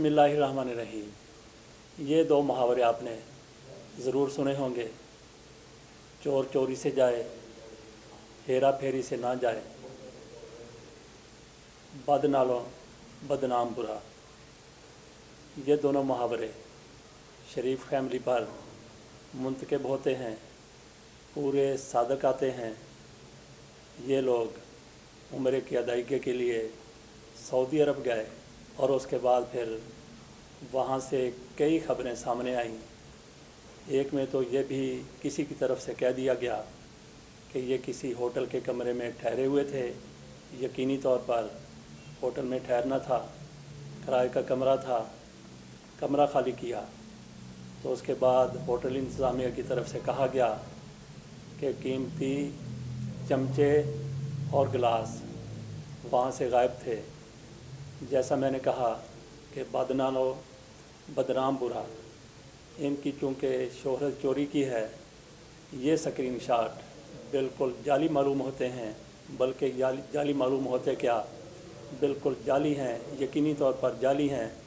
बिस्मिल्लाहिर्रहमानिर्रहीम। ये दो मुहावरे आपने ज़रूर सुने होंगे। चोर चोरी से जाए, हेरा फेरी से ना जाए, बद नालों बदनाम बुरा। ये दोनों मुहावरे शरीफ फैमिली पर मुंतखब होते हैं, पूरे सादक आते हैं। ये लोग उम्रे की अदायगी के लिए सऊदी अरब गए और उसके बाद फिर वहाँ से कई ख़बरें सामने आईं। एक में तो ये भी किसी की तरफ से कह दिया गया कि ये किसी होटल के कमरे में ठहरे हुए थे। यकीनी तौर पर होटल में ठहरना था, किराए का कमरा था, कमरा खाली किया तो उसके बाद होटल इंतज़ामिया की तरफ से कहा गया कि कीमती चमचे और गिलास वहाँ से गायब थे। जैसा मैंने कहा कि बदनालो बदनाम बुरा, इनकी चूँकि शोहरत चोरी की है, ये स्क्रीन शॉट बिल्कुल जाली मालूम होते हैं। बल्कि जाली मालूम होते क्या, बिल्कुल जाली हैं, यकीनी तौर पर जाली हैं।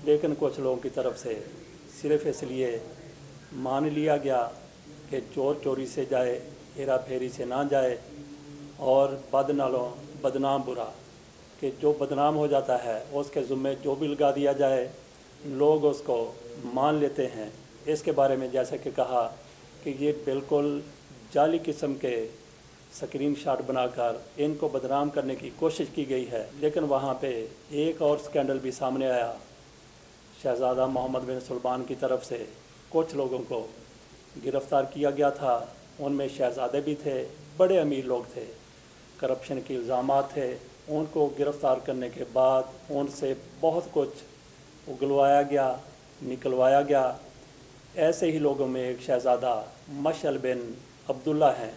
लेकिन कुछ लोगों की तरफ से सिर्फ़ इसलिए मान लिया गया कि चोर चोरी से जाए, हेरा फेरी से ना जाए, और बद नालों बदनाम बुरा, कि जो बदनाम हो जाता है उसके ज़ुम्मे जो भी लगा दिया जाए लोग उसको मान लेते हैं। इसके बारे में जैसे कि कहा कि ये बिल्कुल जाली किस्म के स्क्रीन शॉट बनाकर इनको बदनाम करने की कोशिश की गई है। लेकिन वहाँ पे एक और स्कैंडल भी सामने आया। शहज़ादा मोहम्मद बिन सुल्तान की तरफ से कुछ लोगों को गिरफ़्तार किया गया था। उनमें शहज़ादे भी थे, बड़े अमीर लोग थे, करप्शन के इल्ज़ामात थे। उनको गिरफ़्तार करने के बाद उनसे बहुत कुछ उगलवाया गया, निकलवाया गया। ऐसे ही लोगों में एक शहज़ादा मशअल बिन अब्दुल्ला हैं,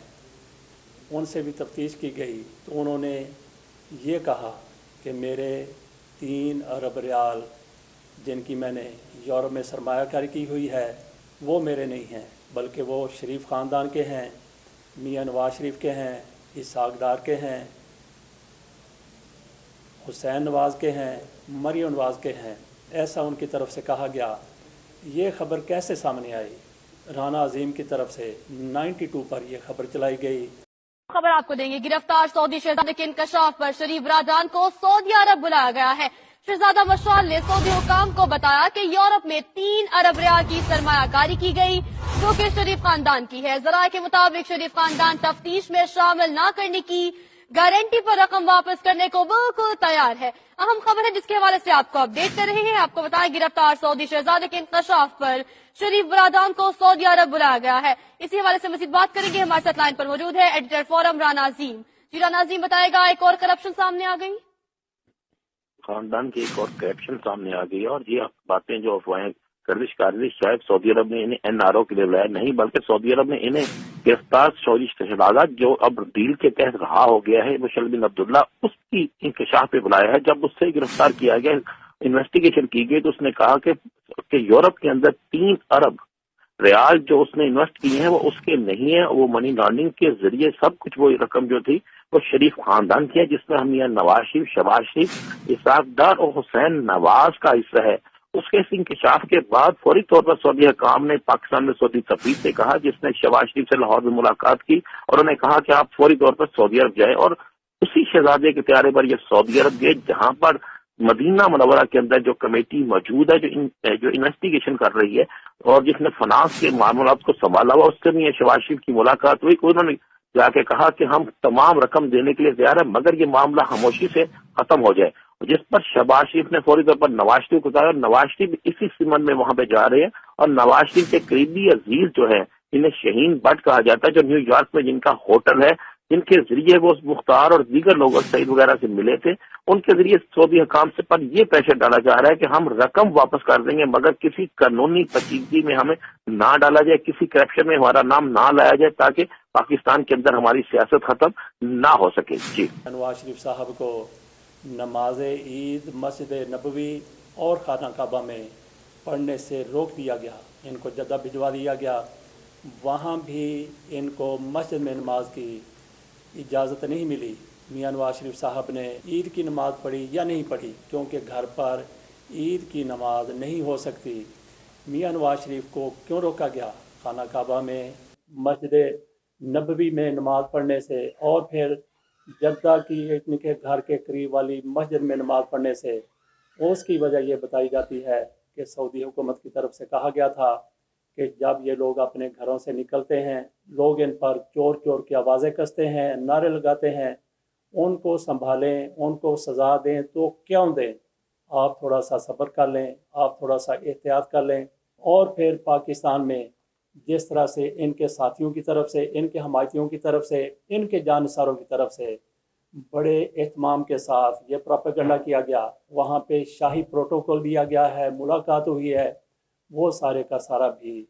उनसे भी तफ्तीश की गई तो उन्होंने ये कहा कि मेरे 3 अरब रियाल जिनकी मैंने यूरोप में सरमायाकारी की हुई है वो मेरे नहीं हैं, बल्कि वो शरीफ ख़ानदान के हैं, मियाँ नवाज शरीफ के हैं, इसहाक डार के हैं, हुसैन नवाज़ के हैं, मरियम नवाज़ के हैं। ऐसा उनकी तरफ से कहा गया। ये ख़बर कैसे सामने आई? राना अजीम की तरफ से 92 पर यह खबर चलाई गई। खबर आपको देंगे। गिरफ्तार सऊदी शहजादे के इंकशाफ पर शरीफ बरादरान को सऊदी अरब बुलाया गया है। शहजादा मशआल ने सऊदी हुकाम को बताया कि यूरोप में 3 अरब रियाल की सरमायाकारी की गई जो कि शरीफ खानदान की है। जराये के मुताबिक शरीफ खानदान तफ्तीश में शामिल न करने की गारंटी पर रकम वापस करने को बिल्कुल तैयार है। अहम खबर है जिसके हवाले से आपको अपडेट कर रहे हैं। आपको बताएं, गिरफ्तार सऊदी शहजादे के इंकशाफ पर शरीफ बरादरान को सऊदी अरब बुलाया गया है। इसी हवाले से मजीद बात करेंगे। हमारे साथ लाइन पर मौजूद है एडिटर फोरम राना अजीम। जी राना अजीम, बताएगा, एक और करप्शन सामने आ गई, खानदान की एक और करप्शन सामने आ गई और ये बातें जो अफवाहें गर्दिश कर रही, शायद सऊदी अरब ने इन्हें एनआरओ के लिए बुलाया, नहीं बल्कि सऊदी अरब ने इन्हें गिरफ्तार सऊदी शहजादा जो अब डील के तहत रहा हो गया है मशअल बिन अब्दुल्ला, उसकी इंकशाफ पे बुलाया है। जब उससे गिरफ्तार किया गया, इन्वेस्टिगेशन की गई तो उसने कहा कि यूरोप के अंदर 3 अरब रियाल जो उसने इन्वेस्ट किए हैं वो उसके नहीं है। वो मनी लॉन्ड्रिंग के जरिए सब कुछ, वो रकम जो थी वो शरीफ खानदान की है, जिसमें हम यहाँ नवाज शरीफ, शहबाज शरीफ, इसहाक डार और हुसैन नवाज का हिस्सा है। उसके इंकशाफ के बाद फौरी तौर पर सऊदी हुकाम ने पाकिस्तान में सऊदी सफीर से कहा, जिसने शहबाज शरीफ से लाहौर में मुलाकात की और उन्हें कहा कि आप फौरी तौर पर सऊदी अरब जाए। और उसी शहजादे के त्यारे पर यह सऊदी अरब गए, जहां पर मदीना मुनव्वरा के अंदर जो कमेटी मौजूद है जो इन्वेस्टिगेशन कर रही है और जिसने फाइनेंस के मामलात को संभाला हुआ, उससे भी शहबाज शरीफ की मुलाकात हुई। उन्होंने जाके कहा कि हम तमाम रकम देने के लिए तैयार है, मगर ये मामला खामोशी से खत्म हो जाए, जिस पर शहबाज शरीफ ने फौरी तौर पर नवाज शरीफ को बताया। नवाज शरीफ इसी सिमन में वहां पे जा रहे हैं और नवाज शरीफ के करीबी अजीज जो है, इन्हें शहीन भट्ट कहा जाता है, जो न्यूयॉर्क में जिनका होटल है, जिनके जरिए वो मुख्तार और दीगर लोग सईद वगैरह से मिले थे, उनके जरिए सऊदी हुकाम से पर यह प्रेशर डाला जा रहा है कि हम रकम वापस कर देंगे, मगर किसी कानूनी पेचीदगी में हमें ना डाला जाए, किसी करप्शन में हमारा नाम ना लाया जाए, ताकि पाकिस्तान के अंदर हमारी सियासत खत्म ना हो सके। जी, नवाज शरीफ साहब को नमाज ईद मस्जिद नबवी और खाना काबा में पढ़ने से रोक दिया गया। इनको जद्दा भिजवा दिया गया। वहाँ भी इनको मस्जिद में नमाज की इजाज़त नहीं मिली। मियाँ नवाज शरीफ साहब ने ईद की नमाज़ पढ़ी या नहीं पढ़ी, क्योंकि घर पर ईद की नमाज नहीं हो सकती, मियां नवाज शरीफ को क्यों रोका गया खाना काबा में, मस्जिद नबवी में नमाज पढ़ने से और फिर जद्दा की इनके घर के करीब वाली मस्जिद में नमाज पढ़ने से। उसकी वजह ये बताई जाती है कि सऊदी हुकूमत की तरफ से कहा गया था कि जब ये लोग अपने घरों से निकलते हैं, लोग इन पर चोर चोर की आवाज़ें कसते हैं, नारे लगाते हैं, उनको संभालें, उनको सज़ा दें तो क्यों दें, आप थोड़ा सा सब्र कर लें, आप थोड़ा सा एहतियात कर लें। और फिर पाकिस्तान में जिस तरह से इनके साथियों की तरफ से, इनके हमायतियों की तरफ से, इनके जानसारों की तरफ से बड़े एहतमाम के साथ ये प्रोपेगेंडा किया गया, वहाँ पे शाही प्रोटोकॉल दिया गया है, मुलाकात हुई है, वो सारे का सारा भी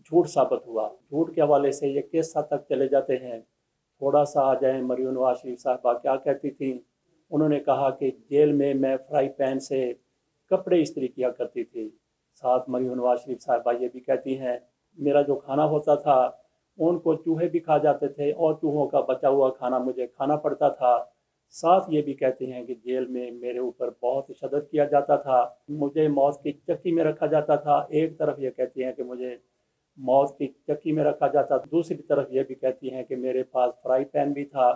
झूठ साबित हुआ। झूठ के हवाले से ये किस हद तक चले जाते हैं। थोड़ा सा आ जाए, मरियम नवाज शरीफ साहबा क्या कहती थी, उन्होंने कहा कि जेल में मैं फ्राई पैन से कपड़े इस्त्री किया करती थी। साथ मरियम नवाज शरीफ साहबा ये भी कहती हैं, मेरा जो खाना होता था उनको चूहे भी खा जाते थे और चूहों का बचा हुआ खाना मुझे खाना पड़ता था। साथ ये भी कहते हैं कि जेल में मेरे ऊपर बहुत तशद्दुद किया जाता था, मुझे मौत की चक्की में रखा जाता था। एक तरफ ये कहती हैं कि मुझे मौत की चक्की में रखा जाता, दूसरी तरफ ये भी कहती हैं कि मेरे पास फ्राई पैन भी था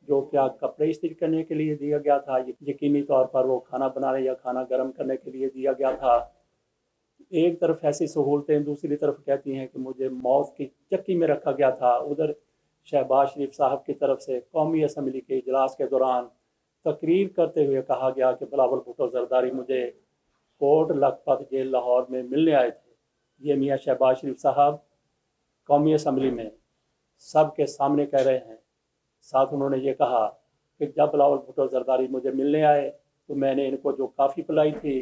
जो क्या कपड़े इस्त्री करने के लिए दिया गया था, यकीनी तौर पर वो खाना बनाने या खाना गर्म करने के लिए दिया गया था। एक तरफ ऐसी सहूलतें, दूसरी तरफ कहती हैं कि मुझे मौत की चक्की में रखा गया था। उधर शहबाज शरीफ साहब की तरफ से कौमी असम्बली के इजलास के दौरान तकरीर करते हुए कहा गया कि बिलावल भुट्टो जरदारी मुझे कोट लखपत जेल लाहौर में मिलने आए थे। ये मियाँ शहबाज शरीफ साहब कौमी असम्बली में सब के सामने कह रहे हैं। साथ उन्होंने ये कहा कि जब बिलावल भुट्टो जरदारी मुझे मिलने आए तो मैंने इनको जो काफ़ी पिलाई थी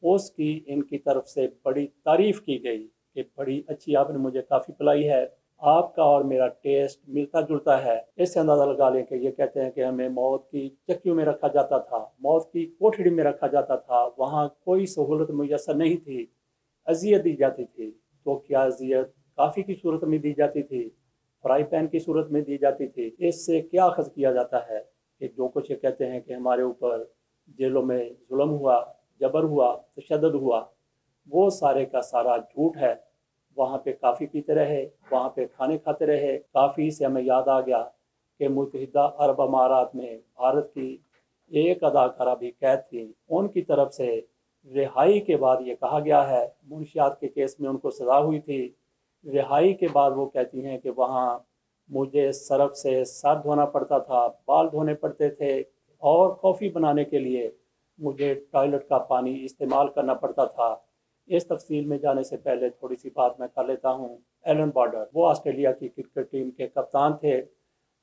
उसकी इनकी तरफ से बड़ी तारीफ़ की गई कि बड़ी अच्छी आपने मुझे काफ़ी पिलाई है, आपका और मेरा टेस्ट मिलता जुलता है। इससे अंदाज़ा लगा लें कि ये कहते हैं कि हमें मौत की चक्कियों में रखा जाता था, मौत की कोठड़ी में रखा जाता था, वहाँ कोई सहूलत मुयसर नहीं थी, अजियत दी जाती थी। तो क्या अजियत काफ़ी की सूरत में दी जाती थी, फ्राई पैन की सूरत में दी जाती थी। इससे क्या अखज़ किया जाता है कि जो कुछ ये कहते हैं कि हमारे ऊपर जेलों में जुल्म हुआ, जबर हुआ, तशद्दुद हुआ, वो सारे का सारा झूठ है। वहाँ पे काफ़ी पीते रहे, वहाँ पे खाने खाते रहे। काफ़ी से हमें याद आ गया कि मुत्तहिदा अरब अमारात में भारत की एक अदाकारा भी कैद थी, उनकी तरफ से रिहाई के बाद ये कहा गया है, मुंशियात के केस में उनको सज़ा हुई थी, रिहाई के बाद वो कहती हैं कि वहाँ मुझे सरफ से सर धोना पड़ता था, बाल धोने पड़ते थे और कॉफ़ी बनाने के लिए मुझे टॉयलेट का पानी इस्तेमाल करना पड़ता था। इस तफसील में जाने से पहले थोड़ी सी बात मैं कर लेता हूँ। एलन बॉर्डर वो ऑस्ट्रेलिया की क्रिकेट टीम के कप्तान थे।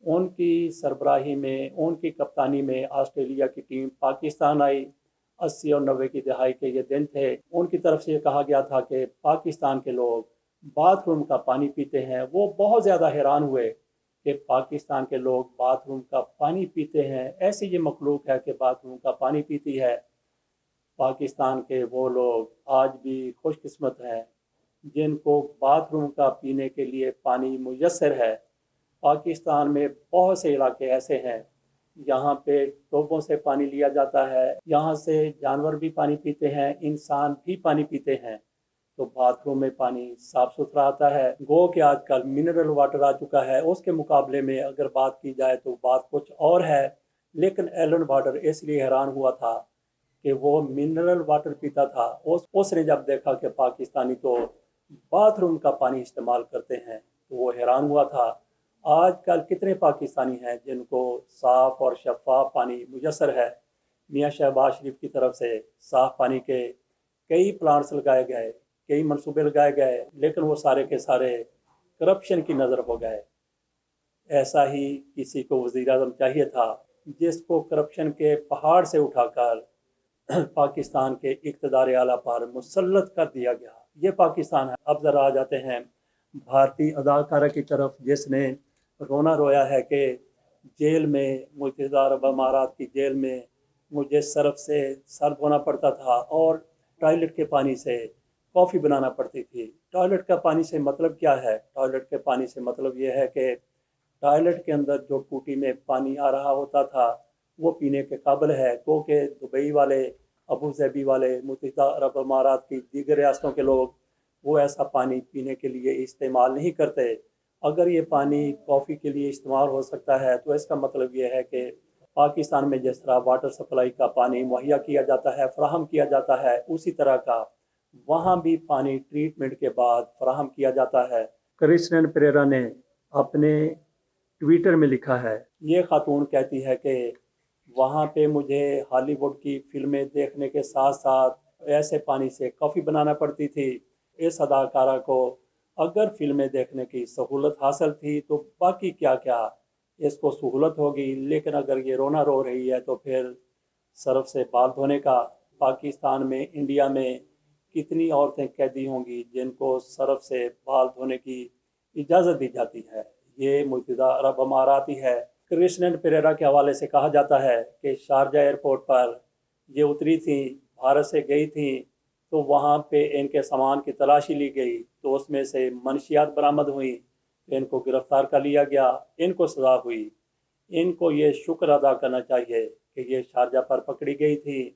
उनकी सरबराही में, उनकी कप्तानी में ऑस्ट्रेलिया की टीम पाकिस्तान आई। 80 और 90 की दहाई के ये दिन थे। उनकी तरफ से ये कहा गया था कि पाकिस्तान के लोग बाथरूम का पानी पीते हैं। वो बहुत ज़्यादा हैरान हुए कि पाकिस्तान के लोग बाथरूम का पानी पीते हैं, ऐसी ये मखलूक है कि बाथरूम का पानी पीती है। पाकिस्तान के वो लोग आज भी खुशकिस्मत हैं जिनको बाथरूम का पीने के लिए पानी मुयस्सर है। पाकिस्तान में बहुत से इलाके ऐसे हैं यहाँ पे टोपों से पानी लिया जाता है, यहाँ से जानवर भी पानी पीते हैं, इंसान भी पानी पीते हैं। तो बाथरूम में पानी साफ सुथरा आता है। गो कि आजकल मिनरल वाटर आ चुका है, उसके मुकाबले में अगर बात की जाए तो बात कुछ और है। लेकिन एलन बॉर्डर इसलिए हैरान हुआ था कि वो मिनरल वाटर पीता था। उसने जब देखा कि पाकिस्तानी तो बाथरूम का पानी इस्तेमाल करते हैं तो वो हैरान हुआ था। आजकल कितने पाकिस्तानी हैं जिनको साफ़ और शफाफ पानी मुयसर है। मियाँ शहबाज शरीफ की तरफ से साफ़ पानी के कई प्लांट्स लगाए गए, कई मंसूबे लगाए गए, लेकिन वो सारे के सारे करप्शन की नज़र हो गए। ऐसा ही किसी को वज़ीर-ए-आज़म चाहिए था जिसको करप्शन के पहाड़ से उठाकर पाकिस्तान के इक़्तिदार आला पर मुसल्लत कर दिया गया। ये पाकिस्तान है। अब ज़रा आ जाते हैं भारतीय अदाकारा की तरफ जिसने रोना रोया है कि जेल में, मुत्तहिदा अरब अमारात की जेल में मुझे सरफ से सर धोना पड़ता था और टॉयलेट के पानी से कॉफ़ी बनाना पड़ती थी। टॉयलेट का पानी से मतलब क्या है? टॉयलेट के पानी से मतलब ये है कि टॉयलेट के अंदर जो टूटी में पानी आ रहा होता था वो पीने के काबिल है। क्योंकि दुबई वाले ابو ظبی والے, متحدہ عرب امارات کی دیگر ریاستوں کے لوگ وہ ایسا پانی پینے کے لیے استعمال نہیں کرتے. اگر یہ پانی کافی کے لیے استعمال ہو سکتا ہے تو اس کا مطلب یہ ہے کہ پاکستان میں جس طرح واٹر سپلائی کا پانی مہیا کیا جاتا ہے, فراہم کیا جاتا ہے, اسی طرح کا وہاں بھی پانی ٹریٹمنٹ کے بعد فراہم کیا جاتا ہے. کرسٹین پریرا نے اپنے ٹویٹر میں لکھا ہے, یہ خاتون کہتی ہے کہ وہاں پہ مجھے ہالی ووڈ کی فلمیں دیکھنے کے ساتھ ساتھ ایسے پانی سے کافی بنانا پڑتی تھی. اس اداکارہ کو اگر فلمیں دیکھنے کی سہولت حاصل تھی تو باقی کیا کیا اس کو سہولت ہوگی, لیکن اگر یہ رونا رو رہی ہے تو پھر صرف سے بال دھونے کا پاکستان میں, انڈیا میں کتنی عورتیں قیدی ہوں گی جن کو صرف سے بال دھونے کی اجازت دی جاتی ہے. یہ متحدہ عرب امارات ہی ہے. کرسٹین پریرا کے حوالے سے کہا جاتا ہے کہ شارجہ ایئرپورٹ پر یہ اتری تھیں, بھارت سے گئی تھیں, تو وہاں پہ ان کے سامان کی تلاشی لی گئی تو اس میں سے منشیات برآمد ہوئیں, ان کو گرفتار کر لیا گیا, ان کو سزا ہوئی. ان کو یہ شکر ادا کرنا چاہیے کہ یہ شارجہ پر پکڑی گئی تھی.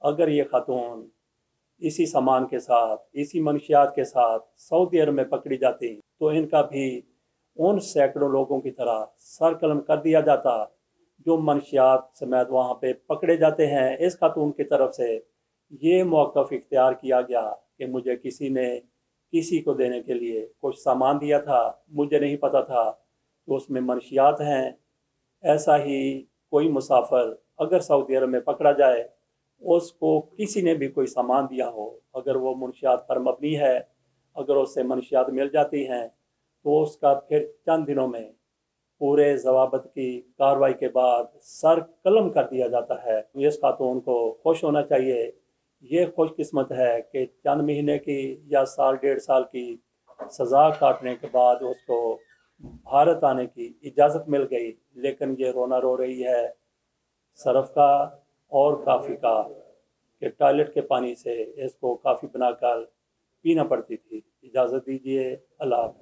اگر یہ خاتون اسی سامان کے ساتھ, اسی منشیات کے ساتھ سعودی عرب میں پکڑی جاتی تو ان کا بھی ان سینکڑوں لوگوں کی طرح سر قلم کر دیا جاتا جو منشیات سمیت وہاں پہ پکڑے جاتے ہیں. اس خاتون کی طرف سے یہ موقف اختیار کیا گیا کہ مجھے کسی نے کسی کو دینے کے لیے کچھ سامان دیا تھا, مجھے نہیں پتا تھا کہ اس میں منشیات ہیں. ایسا ہی کوئی مسافر اگر سعودی عرب میں پکڑا جائے, اس کو کسی نے بھی کوئی سامان دیا ہو, اگر وہ منشیات پر مبنی ہے, اگر اس سے منشیات مل جاتی ہیں تو اس کا پھر چند دنوں میں پورے ضوابط کی کارروائی کے بعد سر قلم کر دیا جاتا ہے. اس خاتون کو خوش ہونا چاہیے. یہ خوش قسمت ہے کہ چند مہینے کی یا سال ڈیڑھ سال کی سزا کاٹنے کے بعد اس کو بھارت آنے کی اجازت مل گئی, لیکن یہ رونا رو رہی ہے صرف کا اور کافی کا کہ ٹوائلٹ کے پانی سے اس کو کافی بنا کر پینا پڑتی تھی. اجازت دیجیے, اللہ حافظ.